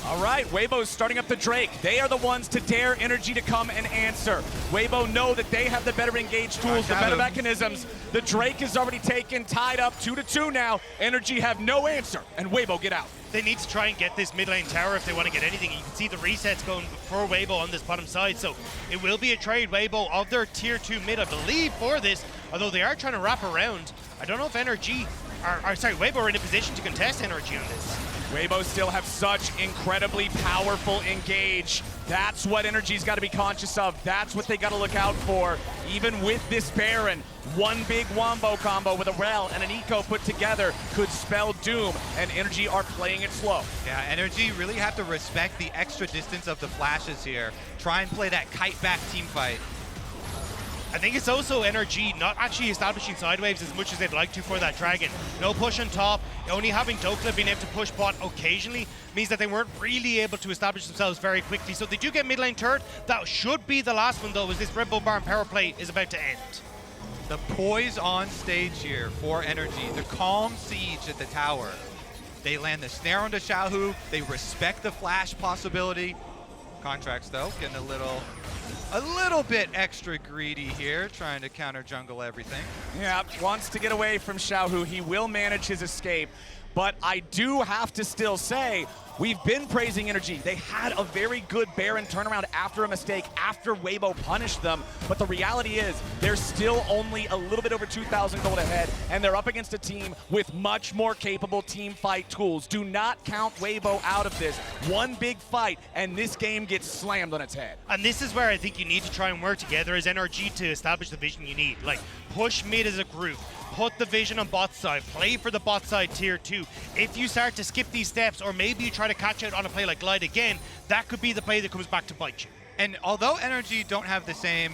Speaker 1: All right, Weibo's starting up the Drake. They are the ones to dare NRG to come and answer. Weibo know that they have the better engaged tools, the better mechanisms. The Drake is already taken, tied up 2-2 now. NRG have no answer, and Weibo get out.
Speaker 3: They need to try and get this mid lane tower if they want to get anything. You can see the resets going for Weibo on this bottom side, so it will be a trade Weibo of their tier 2 mid, I believe, for this, although they are trying to wrap around. I don't know if NRG, Weibo are in a position to contest NRG on this.
Speaker 1: Weibo still have such incredibly powerful engage. That's what NRG's got to be conscious of. That's what they got to look out for. Even with this Baron, one big wombo combo with a Rel and an Eco put together could spell doom, and NRG are playing it slow.
Speaker 2: Yeah, NRG really have to respect the extra distance of the flashes here. Try and play that kite back team fight.
Speaker 3: I think it's also NRG not actually establishing side waves as much as they'd like to for that Dragon. No push on top, only having Dokla being able to push bot occasionally means that they weren't really able to establish themselves very quickly. So they do get mid lane turret. That should be the last one though, as this Red Bull Barn power play is about to end.
Speaker 2: The poise on stage here for NRG, the calm siege at the tower. They land the snare onto Xiaohu, they respect the flash possibility. Contracts though, getting a little bit extra greedy here, trying to counter jungle everything.
Speaker 1: Yeah, wants to get away from Xiaohu. He will manage his escape, but I do have to still say, we've been praising NRG. They had a very good Baron turnaround after a mistake, after Weibo punished them, but the reality is they're still only a little bit over 2,000 gold ahead, and they're up against a team with much more capable team fight tools. Do not count Weibo out of this. One big fight, and this game gets slammed on its head.
Speaker 3: And this is where I think you need to try and work together as NRG to establish the vision you need. Like, push mid as a group. Put the vision on bot side, play for the bot side tier 2. If you start to skip these steps, or maybe you try to catch out on a play like Glide again, that could be the play that comes back to bite you.
Speaker 2: And although NRG don't have the same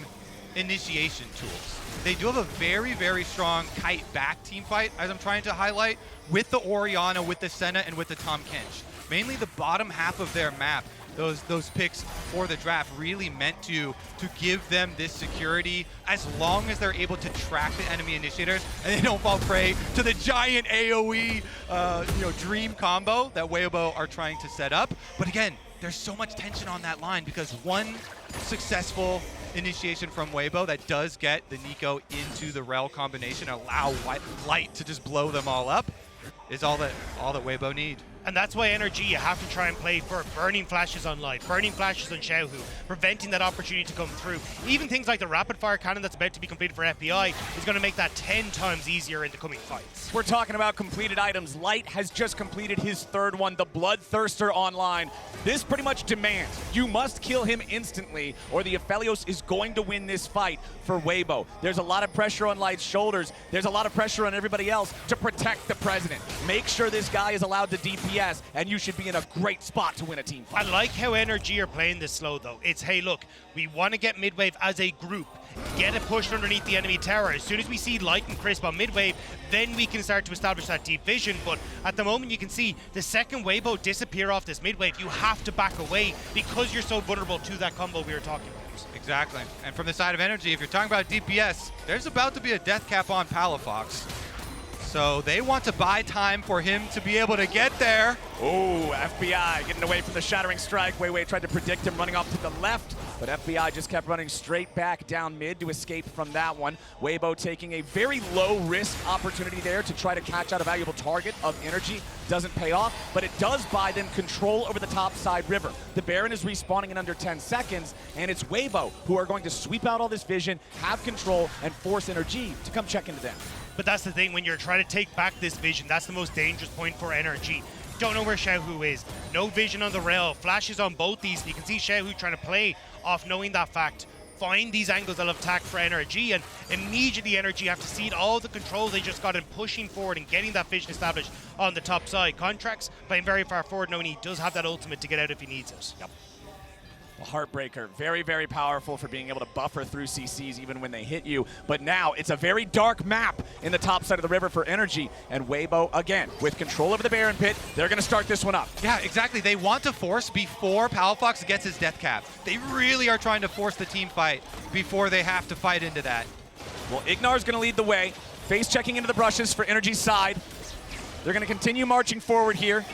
Speaker 2: initiation tools, they do have a very, very strong kite back team fight, as I'm trying to highlight, with the Orianna, with the Senna, and with the Tahm Kench. Mainly the bottom half of their map. Those picks for the draft really meant to give them this security as long as they're able to track the enemy initiators and they don't fall prey to the giant AoE dream combo that Weibo are trying to set up. But again, there's so much tension on that line because one successful initiation from Weibo that does get the Nico into the Rel combination, allow Light to just blow them all up, is all that Weibo need.
Speaker 3: And that's why NRG, you have to try and play for burning flashes on Light, burning flashes on Xiaohu, preventing that opportunity to come through. Even things like the rapid fire cannon that's about to be completed for FBI is going to make that 10 times easier in the coming fights.
Speaker 1: We're talking about completed items. Light has just completed his third one, the Bloodthirster online. This pretty much demands you must kill him instantly or the Aphelios is going to win this fight for Weibo. There's a lot of pressure on Light's shoulders. There's a lot of pressure on everybody else to protect the president. Make sure this guy is allowed to DPS, and you should be in a great spot to win a team fight.
Speaker 3: I like how NRG are playing this slow, though. It's, hey, look, we want to get midwave as a group. Get it pushed underneath the enemy tower. As soon as we see Light and Crisp on midwave, then we can start to establish that deep vision. But at the moment, you can see the second Weibo disappear off this midwave, you have to back away because you're so vulnerable to that combo we were talking about.
Speaker 2: Exactly. And from the side of NRG, if you're talking about DPS, there's about to be a death cap on Palafox. So they want to buy time for him to be able to get there.
Speaker 1: Oh, FBI getting away from the Shattering Strike. Weiwei tried to predict him running off to the left, but FBI just kept running straight back down mid to escape from that one. Weibo taking a very low-risk opportunity there to try to catch out a valuable target of energy. Doesn't pay off, but it does buy them control over the top side river. The Baron is respawning in under 10 seconds, and it's Weibo who are going to sweep out all this vision, have control, and force NRG to come check into them.
Speaker 3: But that's the thing, when you're trying to take back this vision, that's the most dangerous point for NRG. Don't know where Xiaohu is. No vision on the rail. Flashes on both these. You can see Xiaohu trying to play off knowing that fact. Find these angles of attack for NRG, and immediately NRG have to cede all the control they just got in pushing forward and getting that vision established on the top side. Contracts playing very far forward, knowing he does have that ultimate to get out if he needs it.
Speaker 1: Yep. Heartbreaker, very, very powerful for being able to buffer through CCs even when they hit you. But now it's a very dark map in the top side of the river for energy. And Weibo, again, with control over the Baron Pit, they're going to start this one up.
Speaker 2: Yeah, exactly. They want to force before Palafox gets his death cap. They really are trying to force the team fight before they have to fight into that.
Speaker 1: Well, Ignar's going to lead the way. Face checking into the brushes for energy's side. They're going to continue marching forward here.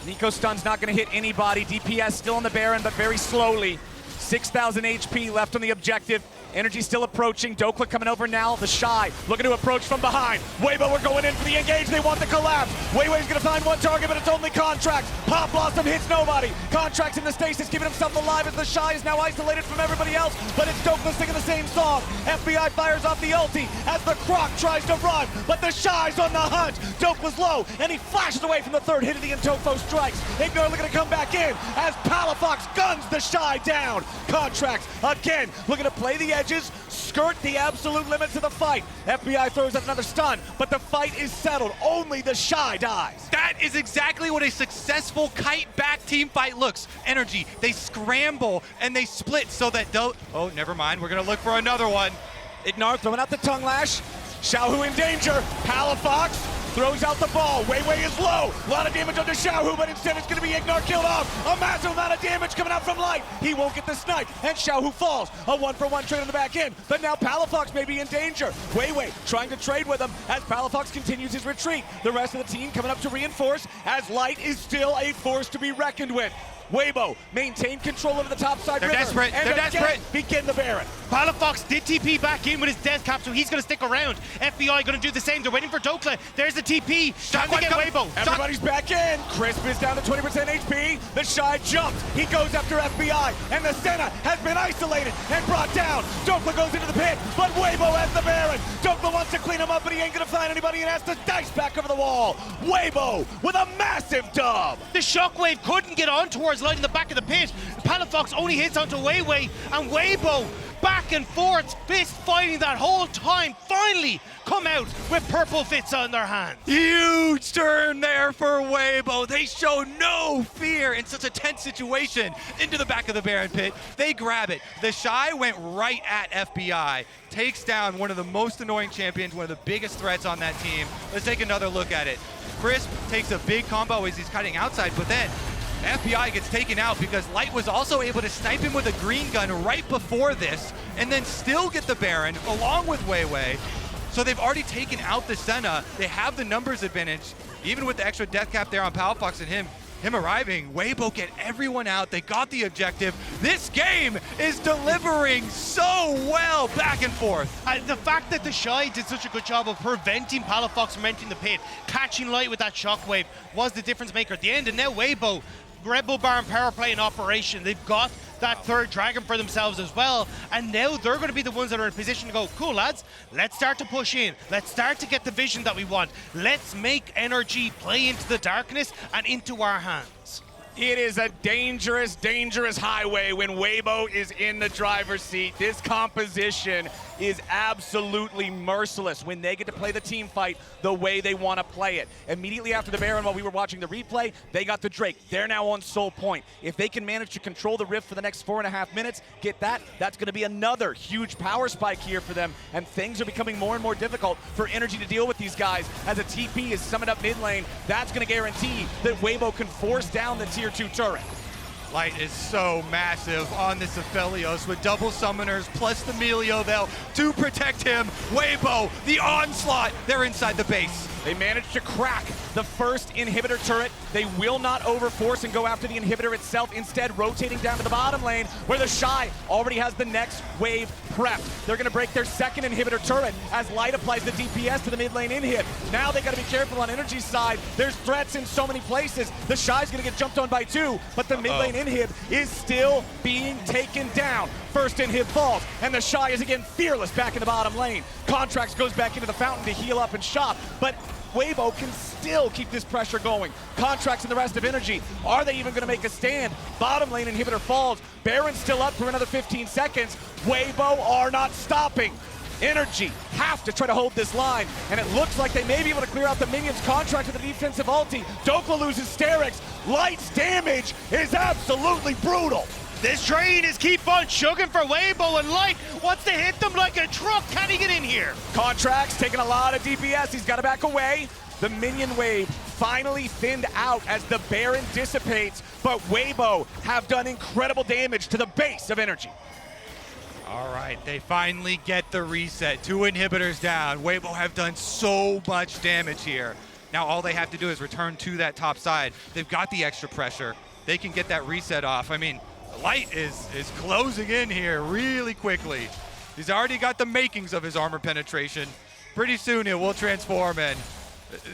Speaker 1: Nico Stun's not going to hit anybody. DPS still on the Baron, but very slowly. 6,000 HP left on the objective. Energy still approaching. Dokla coming over now. The Shy looking to approach from behind. Weibo, we're going in for the engage. They want the collapse. Weiwei's going to find one target, but it's only Contracts. Pop Blossom hits nobody. Contracts in the stasis, keeping himself alive as the Shy is now isolated from everybody else, but it's Dokla singing the same song. FBI fires off the ulti as the Croc tries to run, but the Shy's on the hunt. Dokla's low, and he flashes away from the third hit of the Intofo strikes. Ignar looking to come back in as Palafox guns the Shy down. Contracts, again, looking to play the edges, skirt the absolute limits of the fight. FBI throws up another stun, but the fight is settled. Only the Shy dies.
Speaker 2: That is exactly what a successful kite back team fight looks. Energy, they scramble and they split so that oh, never mind. We're going to look for another one.
Speaker 1: Ignar throwing out the tongue lash. Xiaohu in danger. Palafox throws out the ball. Weiwei is low. A lot of damage onto Xiaohu, but instead it's going to be Ignar killed off. A massive amount of damage coming out from Light. He won't get the snipe, and Xiaohu falls. A one-for-one trade on the back end, but now Palafox may be in danger. Weiwei trying to trade with him as Palafox continues his retreat. The rest of the team coming up to reinforce as Light is still a force to be reckoned with. Weibo maintain control over the top side
Speaker 2: They're
Speaker 1: river.
Speaker 2: desperate.
Speaker 1: And
Speaker 2: They're desperate.
Speaker 1: Begin the Baron.
Speaker 3: Palafox did TP back in with his death cap, so he's going to stick around. FBI going to do the same. They're waiting for Dokla. There's the TP. Time to get Weibo.
Speaker 1: Everybody's back in. Crisp is down to 20% HP. The Shy jumps. He goes after FBI, and the Senna has been isolated and brought down. Dokla goes into the pit, but Weibo has the Baron. Dokla wants to clean him up, but he ain't going to find anybody and has to dice back over the wall. Weibo with a massive dub.
Speaker 3: The shockwave couldn't get on towards Light in the back of the pit. Palafox only hits onto Weiwei, and Weibo back and forth, fist fighting that whole time, finally come out with purple fits on their hands.
Speaker 2: Huge turn there for Weibo. They show no fear in such a tense situation. Into the back of the Baron Pit. They grab it. The Shy went right at FBI. Takes down one of the most annoying champions, one of the biggest threats on that team. Let's take another look at it. Crisp takes a big combo as he's cutting outside, but then FBI gets taken out because Light was also able to snipe him with a green gun right before this and then still get the Baron along with Weiwei. So they've already taken out the Senna. They have the numbers advantage. Even with the extra death cap there on Palafox and him, him arriving, Weibo get everyone out. They got the objective. This game is delivering so well back and forth.
Speaker 3: The fact that the Shy did such a good job of preventing Palafox from entering the pit, catching Light with that shockwave was the difference maker at the end. And now Weibo, Red Bull Baron power play in operation. They've got that third dragon for themselves as well. And now they're going to be the ones that are in position to go, cool lads, let's start to push in. Let's start to get the vision that we want. Let's make NRG play into the darkness and into our hands.
Speaker 1: It is a dangerous, dangerous highway when Weibo is in the driver's seat. This composition is absolutely merciless when they get to play the team fight the way they want to play it. Immediately after the Baron, while we were watching the replay, they got the Drake. They're now on Soul Point. If they can manage to control the Rift for the next 4.5 minutes, get that, that's going to be another huge power spike here for them, and things are becoming more and more difficult for Energy to deal with these guys. As a TP is summoned up mid lane, that's going to guarantee that Weibo can force down the tier 2 turret.
Speaker 2: Light is so massive on this Aphelios with double summoners plus the Melio though to protect him. Weibo, the onslaught, they're inside the base.
Speaker 1: They managed to crack the first inhibitor turret. They will not overforce and go after the inhibitor itself, instead rotating down to the bottom lane where the Shy already has the next wave prepped. They're gonna break their second inhibitor turret as Light applies the DPS to the mid lane inhib. Now they gotta be careful on Energy's side. There's threats in so many places. The Shy's gonna get jumped on by 2, but the mid lane inhib is still being taken down. First inhib falls, and the Shy is again fearless back in the bottom lane. Contracts goes back into the fountain to heal up and shop, but Weibo can still keep this pressure going. Contracts and the rest of Energy, are they even going to make a stand? Bottom lane inhibitor falls. Baron's still up for another 15 seconds. Weibo are not stopping. Energy have to try to hold this line, and it looks like they may be able to clear out the minions. Contract with the defensive ulti. Dokla loses Sterix. Light's damage is absolutely brutal.
Speaker 3: This train is keep on chugging for Weibo, and Light wants to hit them like a truck. Can he get in here?
Speaker 1: Contracts taking a lot of DPS. He's got to back away. The minion wave finally thinned out as the Baron dissipates, but Weibo have done incredible damage to the base of Energy.
Speaker 2: All right, they finally get the reset. 2 inhibitors down. Weibo have done so much damage here. Now all they have to do is return to that top side. They've got the extra pressure. They can get that reset off. I mean, Light is closing in here really quickly. He's already got the makings of his armor penetration. Pretty soon it will transform, and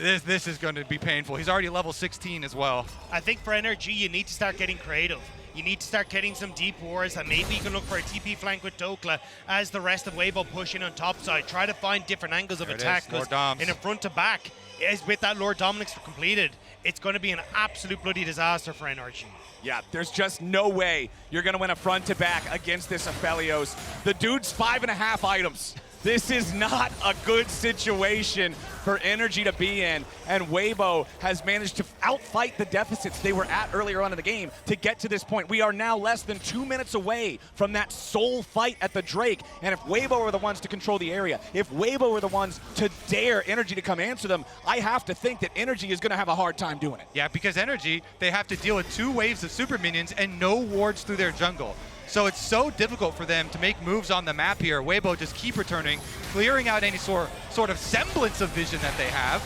Speaker 2: this is going to be painful. He's already level 16 as well.
Speaker 3: I think for NRG, you need to start getting creative. You need to start getting some deep wars, and maybe you can look for a TP flank with Dokla as the rest of Weibo push in on top side. Try to find different angles of attack, because in a front to back, as with that Lord Dominic's completed, it's going to be an absolute bloody disaster for NRG.
Speaker 1: Yeah, there's just no way you're going to win a front-to-back against this Aphelios. The dude's 5.5 items. This is not a good situation for Energy to be in, and Weibo has managed to outfight the deficits they were at earlier on in the game to get to this point. We are now less than 2 minutes away from that soul fight at the Drake, and if Weibo are the ones to control the area, if Weibo are the ones to dare Energy to come answer them, I have to think that Energy is going to have a hard time doing it.
Speaker 2: Yeah, because Energy, they have to deal with 2 waves of super minions and no wards through their jungle. So it's so difficult for them to make moves on the map here. Weibo just keep returning, clearing out any sort of semblance of vision that they have.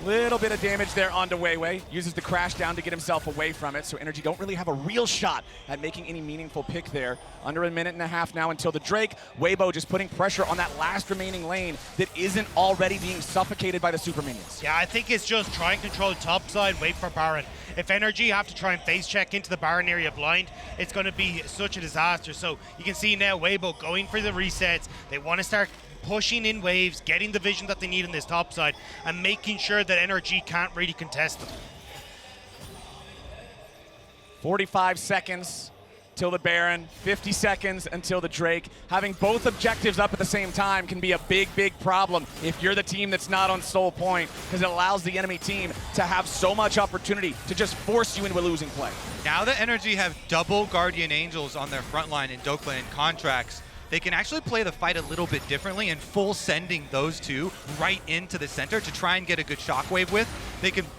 Speaker 1: Little bit of damage there onto Weiwei. Uses the crash down to get himself away from it, so Energy don't really have a real shot at making any meaningful pick there. Under 1.5 minutes now until the Drake. Weibo just putting pressure on that last remaining lane that isn't already being suffocated by the super minions.
Speaker 3: Yeah, I think it's just try and control the top side, wait for Baron. If Energy have to try and face check into the Baron area blind, it's going to be such a disaster. So you can see now Weibo going for the resets. They want to start pushing in waves, getting the vision that they need on this top side, and making sure that NRG can't really contest them.
Speaker 1: 45 seconds till the Baron, 50 seconds until the Drake. Having both objectives up at the same time can be a big, big problem if you're the team that's not on Soul Point, because it allows the enemy team to have so much opportunity to just force you into a losing play.
Speaker 2: Now that Energy have double Guardian Angels on their front line in Dokla and Contracts, they can actually play the fight a little bit differently and full sending those 2 right into the center to try and get a good shockwave with.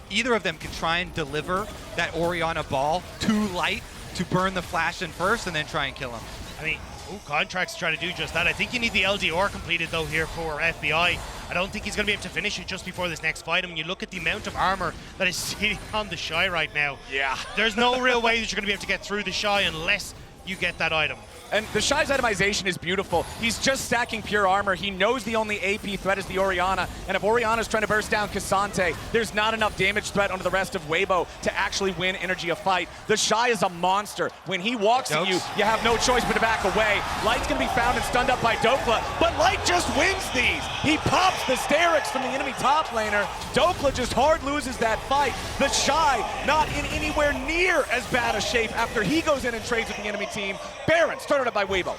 Speaker 2: Either of them can try and deliver that Orianna ball to Light to burn the flash in first and then try and kill him.
Speaker 3: I mean, Contracts try to do just that. I think you need the LDR completed though here for FBI I don't think he's going to be able to finish it just before this next fight. And when you look at the amount of armor that is sitting on the Shy right now,
Speaker 1: yeah,
Speaker 3: there's no real way that you're going to be able to get through the Shy unless you get that item.
Speaker 1: And the Shy's itemization is beautiful. He's just stacking pure armor. He knows the only AP threat is the Orianna, and if Orianna's trying to burst down Cassante, there's not enough damage threat onto the rest of Weibo to actually win NRG a fight. The Shy is a monster. When he walks at you, you have no choice but to back away. Light's gonna be found and stunned up by Dokla, but Light just wins these. He pops the Sterix from the enemy top laner. Dokla just hard loses that fight. The Shy not in anywhere near as bad a shape after he goes in and trades with the enemy team. Baron started up by Weibo.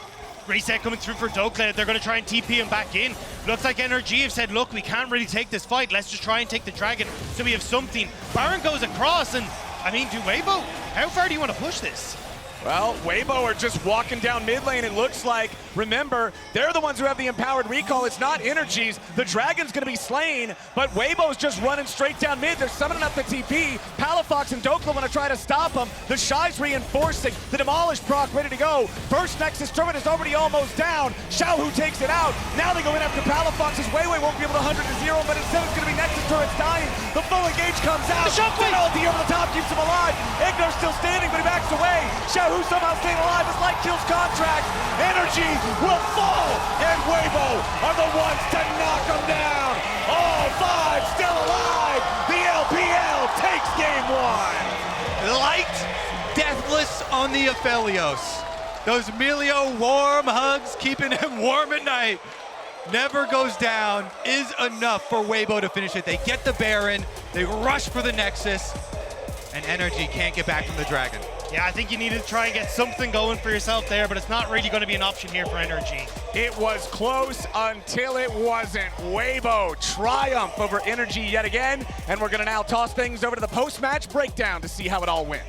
Speaker 3: Reset coming through for Dokla. They're going to try and TP him back in. Looks like NRG have said, look, we can't really take this fight. Let's just try and take the dragon so we have something. Baron goes across, and I mean, to Weibo, how far do you want to push this?
Speaker 1: Well, Weibo are just walking down mid lane, it looks like. Remember, they're the ones who have the empowered recall. It's not NRG's. The Dragon's going to be slain, but Weibo's just running straight down mid. They're summoning up the TP. Palafox and Dokla want to try to stop him. The Shy's reinforcing. The Demolish proc ready to go. First Nexus Turret is already almost down. Xiaohu takes it out. Now they go in after Palafox. His Weiwei won't be able to 100 to 0, but instead it's going to be Nexus Turrets dying. The full engage comes out. The ulti over the top keeps him alive. Ignor's still standing, but he backs away. Xiaohu somehow staying alive as Light kills Contract. NRG will fall, and Weibo are the ones to knock him down. All five still alive. The LPL takes game one.
Speaker 2: Light, deathless on the Aphelios. Those Emilio warm hugs, keeping him warm at night. Never goes down, is enough for Weibo to finish it. They get the Baron, they rush for the Nexus, and NRG can't get back from the Dragon.
Speaker 3: Yeah, I think you need to try and get something going for yourself there, but it's not really going to be an option here for NRG.
Speaker 1: It was close until it wasn't. Weibo triumph over NRG yet again, and we're going to now toss things over to the post-match breakdown to see how it all went.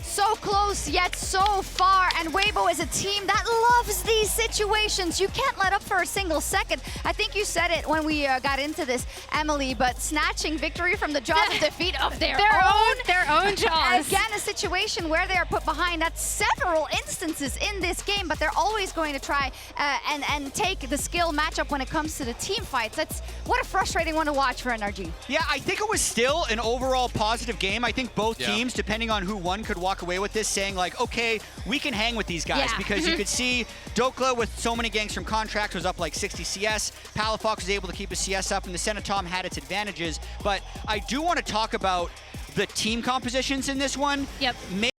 Speaker 4: So close yet so far, and Weibo is a team that loves these situations. You can't let up for a single second. I think you said it when we got into this, Emily, but snatching victory from the jaws of defeat of their own
Speaker 5: jaws.
Speaker 4: Again, a situation where they are put behind. That's several instances in this game, but they're always going to try and take the skill matchup when it comes to the team fights. That's what a frustrating one to watch for NRG.
Speaker 6: Yeah, I think it was still an overall positive game. I think both teams, depending on who won, could walk away with this saying like, okay, we can hang with these guys, because you could see Dokla with so many ganks from Contract was up like 60 CS. Palafox was able to keep his CS up, and the Senatom had its advantages. But I do want to talk about the team compositions in this one.
Speaker 5: Yep.